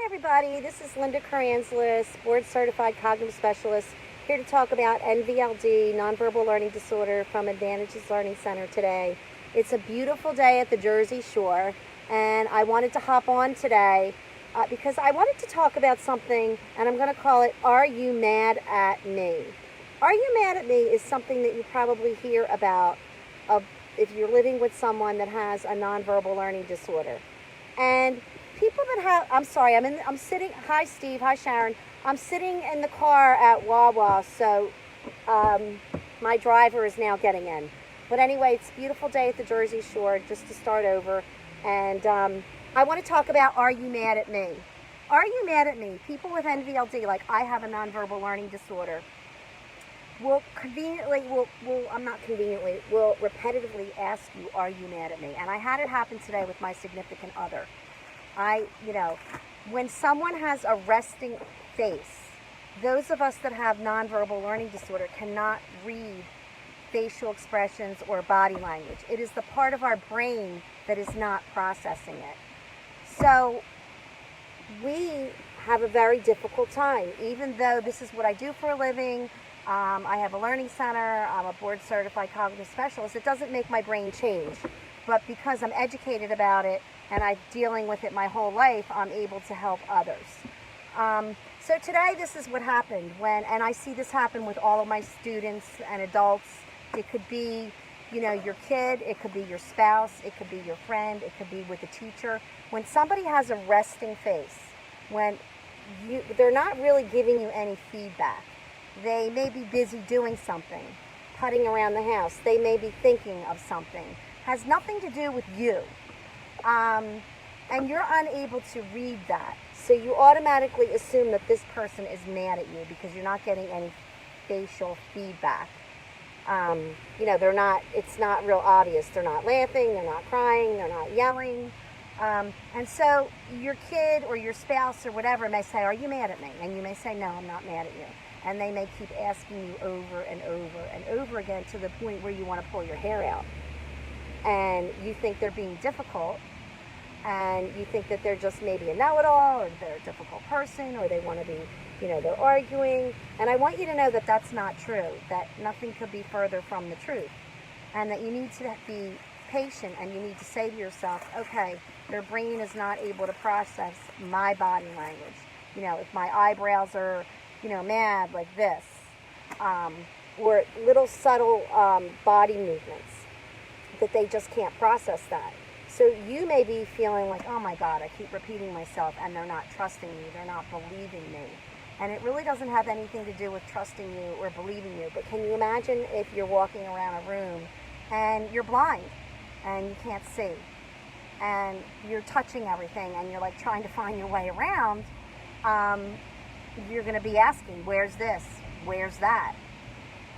everybody, this is Linda Karanzalis, board certified cognitive specialist, here to talk about NVLD, nonverbal learning disorder, from ADDvantages Learning Center today. It's a beautiful day at the Jersey Shore, and I wanted to hop on today because I wanted to talk about something, and I'm going to call it, Are You Mad at Me? Are you mad at me is something that you probably hear about if you're living with someone that has a nonverbal learning disorder. And people that have, I'm sitting, hi Steve, hi Sharon, I'm sitting in the car at Wawa, so my driver is now getting in. But anyway, it's a beautiful day at the Jersey Shore, just to start over, and I want to talk about, are you mad at me? Are you mad at me? People with NVLD, like I have a nonverbal learning disorder, will repetitively ask you, are you mad at me? And I had it happen today with my significant other. When someone has a resting face, those of us that have nonverbal learning disorder cannot read facial expressions or body language. It is the part of our brain that is not processing it. So we have a very difficult time, even though this is what I do for a living. I have a learning center, I'm a board certified cognitive specialist. It doesn't make my brain change, but because I'm educated about it and I'm dealing with it my whole life, I'm able to help others. So today this is what happened and I see this happen with all of my students and adults. It could be, your kid, it could be your spouse, it could be your friend, it could be with a teacher. When somebody has a resting face, when they're not really giving you any feedback, they may be busy doing something, putting around the house. They may be thinking of something. Has nothing to do with you. And you're unable to read that. So you automatically assume that this person is mad at you because you're not getting any facial feedback. It's not real obvious. They're not laughing, they're not crying, they're not yelling. And so your kid or your spouse or whatever may say, are you mad at me? And you may say, no, I'm not mad at you. And they may keep asking you over and over and over again to the point where you want to pull your hair out. And you think they're being difficult, and you think that they're just maybe a know-it-all, or they're a difficult person, or they want to be, they're arguing. And I want you to know that that's not true, that nothing could be further from the truth. And that you need to be patient, and you need to say to yourself, okay, their brain is not able to process my body language. If my eyebrows are mad like this, or little subtle body movements, that they just can't process that. So you may be feeling like, oh my God, I keep repeating myself, and they're not trusting me, they're not believing me. And it really doesn't have anything to do with trusting you or believing you. But can you imagine if you're walking around a room and you're blind and you can't see, and you're touching everything and you're like trying to find your way around, you're going to be asking, where's this? Where's that?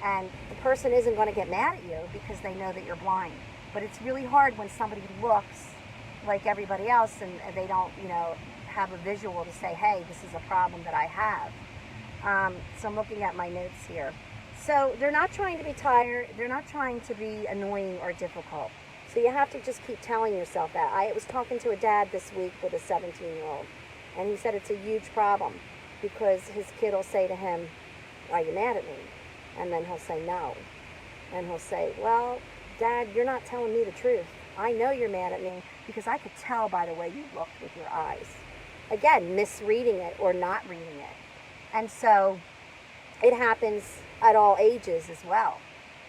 And the person isn't going to get mad at you because they know that you're blind. But it's really hard when somebody looks like everybody else and they don't, have a visual to say, hey, this is a problem that I have. So I'm looking at my notes here. So they're not trying to be tired. They're not trying to be annoying or difficult. So you have to just keep telling yourself that. I was talking to a dad this week with a 17-year-old, and he said it's a huge problem because his kid will say to him, are you mad at me? And then he'll say no. And he'll say, well, Dad, you're not telling me the truth. I know you're mad at me because I could tell by the way you looked with your eyes. Again, misreading it or not reading it. And so it happens at all ages as well.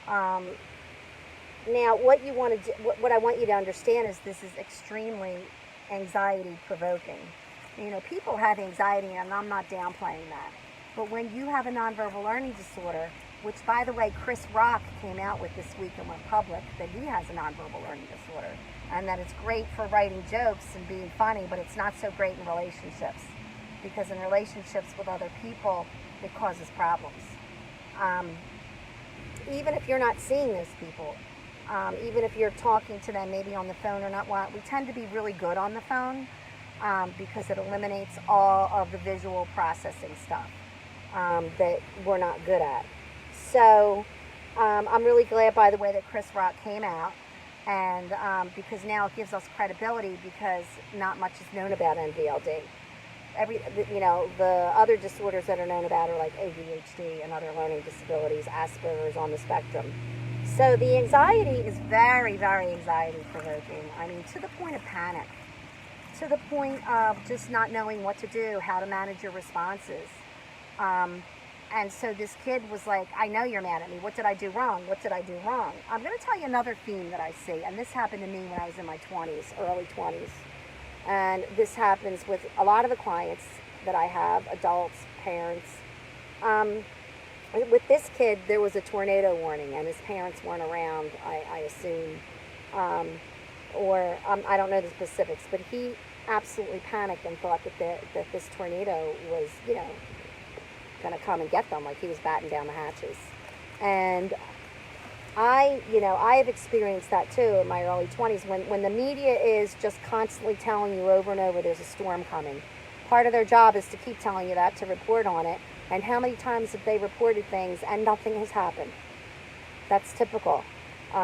Now, what I want you to understand is this is extremely anxiety provoking. People have anxiety, and I'm not downplaying that. But when you have a nonverbal learning disorder, which, by the way, Chris Rock came out with this week and went public, that he has a nonverbal learning disorder, and that it's great for writing jokes and being funny, but it's not so great in relationships, because in relationships with other people, it causes problems. Even if you're not seeing those people, even if you're talking to them maybe on the phone or not, we tend to be really good on the phone because it eliminates all of the visual processing stuff that we're not good at. So I'm really glad, by the way, that Chris Rock came out, and because now it gives us credibility because not much is known about NVLD. the other disorders that are known about are like ADHD and other learning disabilities, Asperger's on the spectrum. So the anxiety is very, very anxiety provoking. I mean, to the point of panic, to the point of just not knowing what to do, how to manage your responses. And so this kid was like, I know you're mad at me. What did I do wrong? What did I do wrong? I'm going to tell you another theme that I see, and this happened to me when I was in my 20s, early 20s. And this happens with a lot of the clients that I have, adults, parents. With this kid, there was a tornado warning, and his parents weren't around, I assume. I don't know the specifics, but he absolutely panicked and thought that this tornado was, going to come and get them, like he was batting down the hatches. And I have experienced that too in my early 20s when the media is just constantly telling you over and over there's a storm coming. Part of their job is to keep telling you that, to report on it. And how many times have they reported things and nothing has happened? That's typical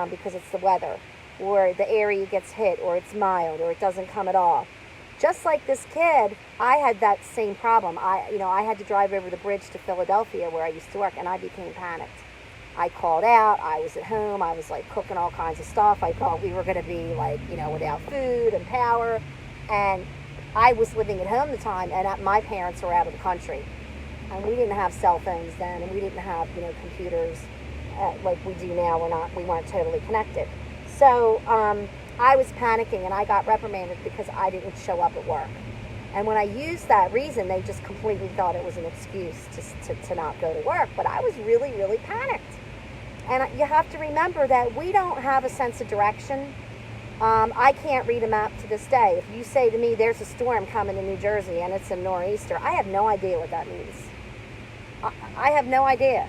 because it's the weather, or the area gets hit, or it's mild, or it doesn't come at all. Just like this kid, I had that same problem. I had to drive over the bridge to Philadelphia where I used to work, and I became panicked. I called out. I was at home. I was like cooking all kinds of stuff. I thought we were going to be like, without food and power. And I was living at home at the time, and my parents were out of the country. And we didn't have cell phones then, and we didn't have, computers like we do now. We weren't totally connected. So I was panicking, and I got reprimanded because I didn't show up at work. And when I used that reason, they just completely thought it was an excuse to not go to work. But I was really, really panicked. And you have to remember that we don't have a sense of direction. I can't read a map to this day. If you say to me, there's a storm coming to New Jersey and it's a nor'easter, I have no idea what that means. I have no idea.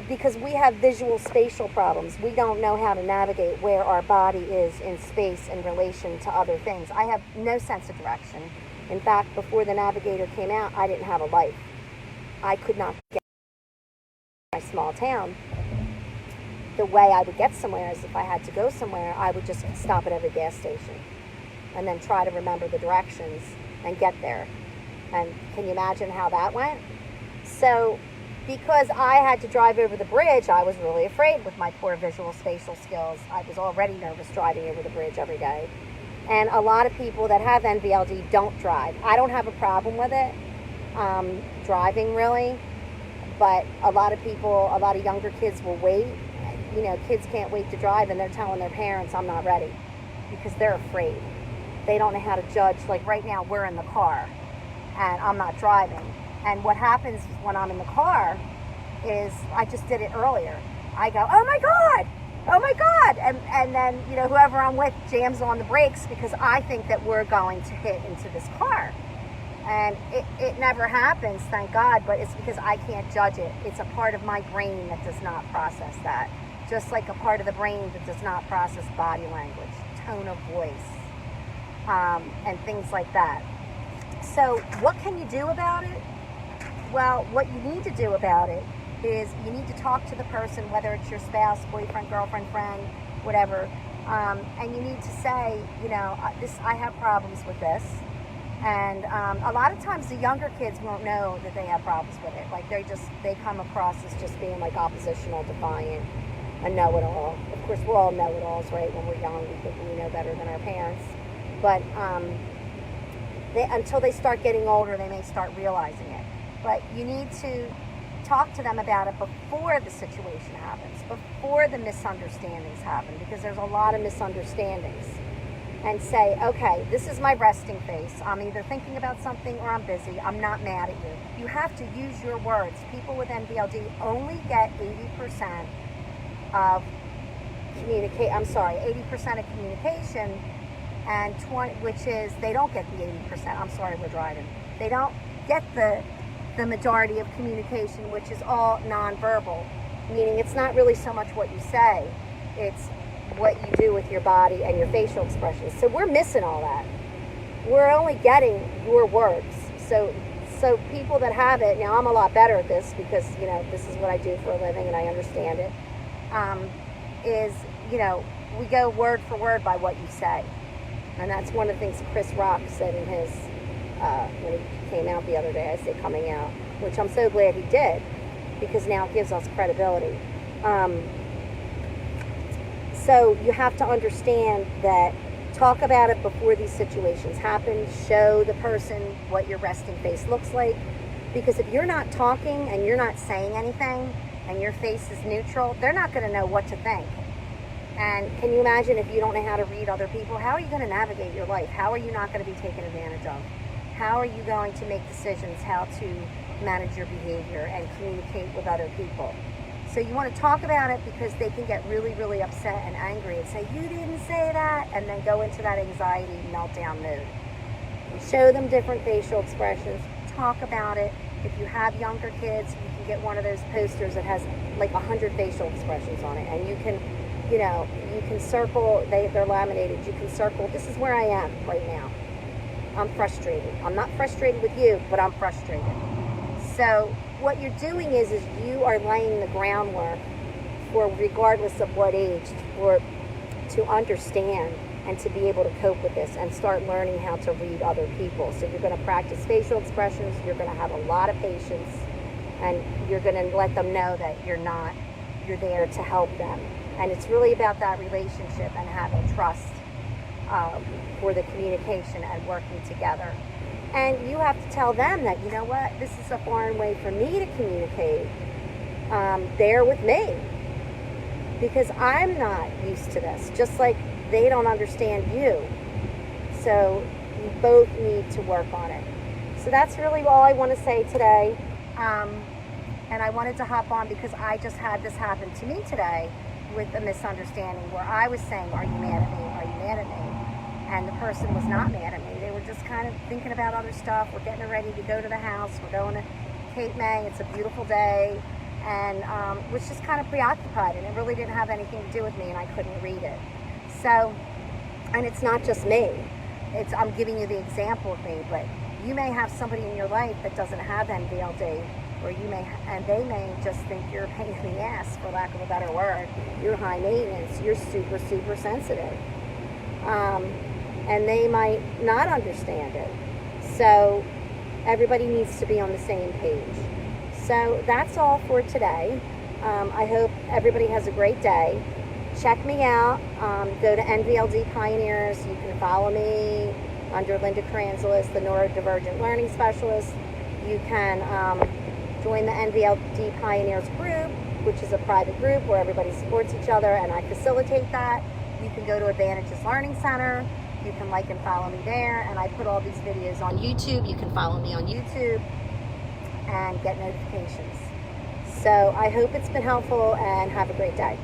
Because we have visual spatial problems. We don't know how to navigate where our body is in space in relation to other things. I have no sense of direction. In fact, before the navigator came out, I didn't have a life. I could not get to my small town. The way I would get somewhere is if I had to go somewhere, I would just stop at every gas station and then try to remember the directions and get there. And can you imagine how that went? So because I had to drive over the bridge, I was really afraid with my poor visual spatial skills. I was already nervous driving over the bridge every day. And a lot of people that have NVLD don't drive. I don't have a problem with it, driving really, but a lot of younger kids will wait. Kids can't wait to drive, and they're telling their parents, I'm not ready, because they're afraid. They don't know how to judge. Like right now, we're in the car, and I'm not driving. And what happens when I'm in the car is, I just did it earlier. I go, oh my God. And then, whoever I'm with jams on the brakes because I think that we're going to hit into this car. And it never happens, thank God, but it's because I can't judge it. It's a part of my brain that does not process that. Just like a part of the brain that does not process body language, tone of voice, and things like that. So what can you do about it? Well, what you need to do about it is you need to talk to the person, whether it's your spouse, boyfriend, girlfriend, friend, whatever, and you need to say, I have problems with this. And a lot of times the younger kids won't know that they have problems with it. Like they come across as just being like oppositional, defiant, a know-it-all. Of course, we're all know-it-alls, right? When we're young, we think we know better than our parents. But until they start getting older, they may start realizing it. But you need to talk to them about it before the situation happens, before the misunderstandings happen, because there's a lot of misunderstandings. And say, okay, this is my resting face. I'm either thinking about something or I'm busy. I'm not mad at you. You have to use your words. People with NVLD only get 80% of 80% of communication, and 20, which is they don't get the 80%. I'm sorry, we're driving. They don't get the majority of communication, which is all nonverbal, meaning it's not really so much what you say, it's what you do with your body and your facial expressions. So we're missing all that. We're only getting your words. So people that have it, now I'm a lot better at this because, this is what I do for a living and I understand it, we go word for word by what you say. And that's one of the things Chris Rock said in his, when he came out the other day, I say coming out, which I'm so glad he did, because now it gives us credibility. So you have to understand that, talk about it before these situations happen. Show the person what your resting face looks like. Because if you're not talking and you're not saying anything and your face is neutral, they're not going to know what to think. And can you imagine if you don't know how to read other people? How are you going to navigate your life? How are you not going to be taken advantage of? How are you going to make decisions how to manage your behavior and communicate with other people? So you want to talk about it, because they can get really, really upset and angry and say, you didn't say that, and then go into that anxiety meltdown mood. Show them different facial expressions. Talk about it. If you have younger kids, you can get one of those posters that has like 100 facial expressions on it, and you can, you know, you can circle, they're laminated, you can circle, this is where I am right now. I'm frustrated. I'm not frustrated with you, but I'm frustrated. So what you're doing is you are laying the groundwork for, regardless of what age, to understand and to be able to cope with this and start learning how to read other people. So you're going to practice facial expressions, you're going to have a lot of patience, and you're going to let them know that you're there to help them. And it's really about that relationship and having trust for the communication and working together. And you have to tell them that, you know what, this is a foreign way for me to communicate. They're with me, because I'm not used to this, just like they don't understand you. So you both need to work on it. So that's really all I want to say today. And I wanted to hop on because I just had this happen to me today with a misunderstanding where I was saying, are you mad at me? Are you mad at me? And the person was not mad at me. They were just kind of thinking about other stuff. We're getting ready to go to the house. We're going to Cape May. It's a beautiful day. And was just kind of preoccupied. And it really didn't have anything to do with me, and I couldn't read it. So, and it's not just me. I'm giving you the example of me, but you may have somebody in your life that doesn't have NVLD, or and they may just think you're a pain in the ass, for lack of a better word. You're high maintenance. You're super, super sensitive. And they might not understand it. So everybody needs to be on the same page. So that's all for today. I hope everybody has a great day. Check me out. Go to NVLD Pioneers. You can follow me under Linda Karanzalis, the Neurodivergent Learning Specialist. You can join the NVLD Pioneers group, which is a private group where everybody supports each other, and I facilitate that. You can go to ADDvantages Learning Center. You can like and follow me there, and I put all these videos on YouTube. You can follow me on YouTube and get notifications. So I hope it's been helpful, and have a great day.